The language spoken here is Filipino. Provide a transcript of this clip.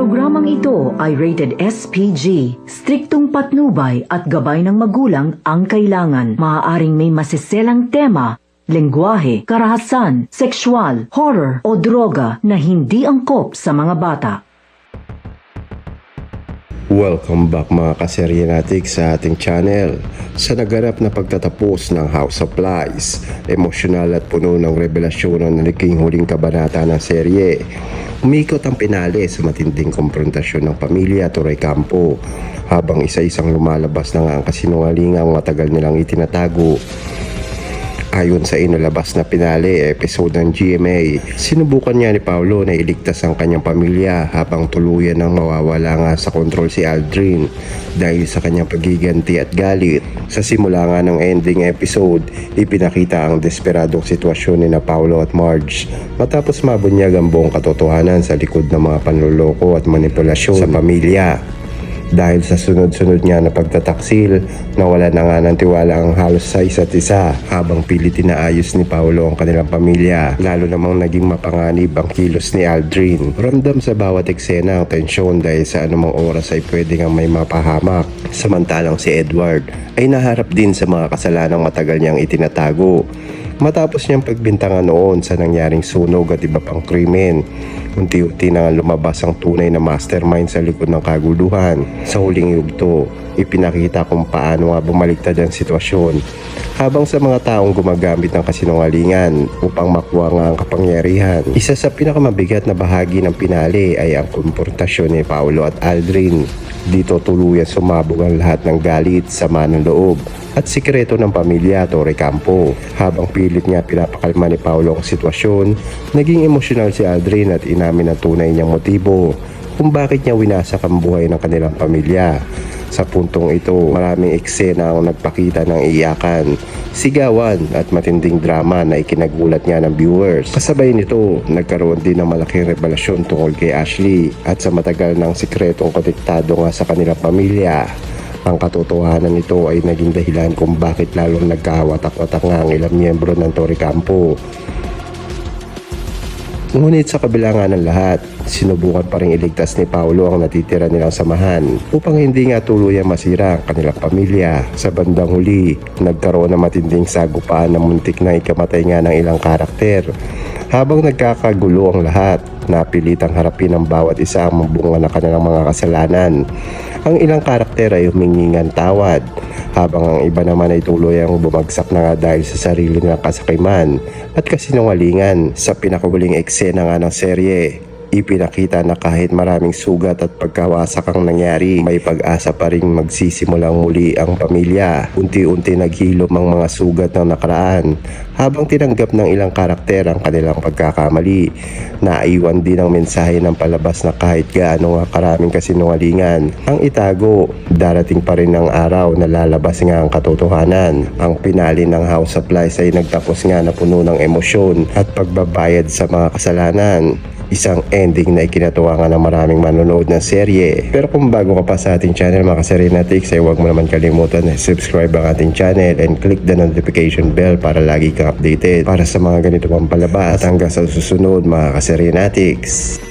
Programang ito ay rated SPG, striktong patnubay at gabay ng magulang ang kailangan. Maaaring may masiselang tema, lengguwahe, karahasan, sexual, horror o droga na hindi angkop sa mga bata. Welcome back mga kaseryanatik sa ating channel. Sa naganap na pagtatapos ng House of Lies, emosyonal at puno ng revelasyon ang naging huling kabanata ng serye. Umikot ang pinale sa matinding komprontasyon ng pamilya Torre Campo habang isa-isang lumalabas na nga ang kasinungalingang matagal nilang itinatago. Ayon sa inilabas na pinale episode ng GMA, sinubukan niya ni Paolo na iligtas ang kanyang pamilya habang tuluyan nang mawawala nga sa kontrol si Aldrin dahil sa kanyang pagiganti at galit. Sa simula nga ng ending episode, ipinakita ang desperadong sitwasyon ni na Paolo at Marge matapos mabunyag ang buong katotohanan sa likod ng mga panloloko at manipulasyon sa pamilya. Dahil sa sunod-sunod niya na pagtataksil, nawala na nga ng tiwala ang halos sa isa't isa habang pilit inaayos ni Paolo ang kanilang pamilya. Lalo namang naging mapanganib ang kilos ni Aldrin. Ramdam sa bawat eksena ang tensyon dahil sa anumang oras ay pwede nga may mapahamak. Samantalang si Edward ay naharap din sa mga kasalanang matagal niyang itinatago. Matapos niyang pagbintangan noon sa nangyaring sunog at iba pang krimen, unti-unti na lumabas ang tunay na mastermind sa likod ng kaguluhan. Sa huling yugto, ipinakita kung paano nga bumaliktad ang sitwasyon habang sa mga taong gumagamit ng kasinungalingan upang makuha nga ang kapangyarihan. Isa sa pinakamabigat na bahagi ng pinali ay ang konfrontasyon ni Paolo at Aldrin. Dito tuluyan sumabog ang lahat ng galit, sama ng loob at sikreto ng pamilya Torre Campo. Habang pilit niya pinapakalma ni Paolo ang sitwasyon, naging emosyonal si Aldrin at inamin ang tunay niyang motibo kung bakit niya winasak ang buhay ng kanilang pamilya. Sa puntong ito, maraming eksena ang nagpakita ng iyakan, sigawan at matinding drama na ikinagulat niya ng viewers. Kasabay nito, nagkaroon din ng malaking revelasyon tungkol kay Ashley at sa matagal ng sikretong konektado nga sa kanilang pamilya. Ang katotohanan nito ay naging dahilan kung bakit lalong nagkawatak-watak nga ang ilang miyembro ng Torre Campo. Ngunit sa kabila nga ng lahat, sinubukan pa rin iligtas ni Paolo ang natitira nilang samahan upang hindi nga tuluyang masira ang kanilang pamilya. Sa bandang huli, nagkaroon ng matinding sagupaan na muntik na ikamatay nga ng ilang karakter. Habang nagkakagulo ang lahat, napilitang harapin ng bawat isa ang bunga ng kanilang mga kasalanan. Ang ilang karakter ay humingi ng tawad, habang ang iba naman ay tuluyang bumagsak na nga dahil sa sarili nilang kasakiman at kasinungalingan. Sa pinakahuling eksena nga ng serye, ipinakita na kahit maraming sugat at pagkawasak ang nangyari, may pag-asa pa rin magsisimulang muli ang pamilya. Unti-unti naghilom ang mga sugat ng nakaraan habang tinanggap ng ilang karakter ang kanilang pagkakamali. Naiwan din ang mensahe ng palabas na kahit gaano nga karaming kasinungalingan ang itago, darating pa rin ang araw na lalabas nga ang katotohanan. Ang pinali ng House of Lies ay nagtapos nga na puno ng emosyon at pagbabayad sa mga kasalanan. Isang ending na ikinatuwa nga ng maraming manonood ng serye. Pero kung bago ka pa sa ating channel mga kaserenatics, ay huwag mo naman kalimutan na subscribe ang ating channel and click the notification bell para lagi kang updated para sa mga ganito pang palabas. At hanggang sa susunod mga kaserenatics.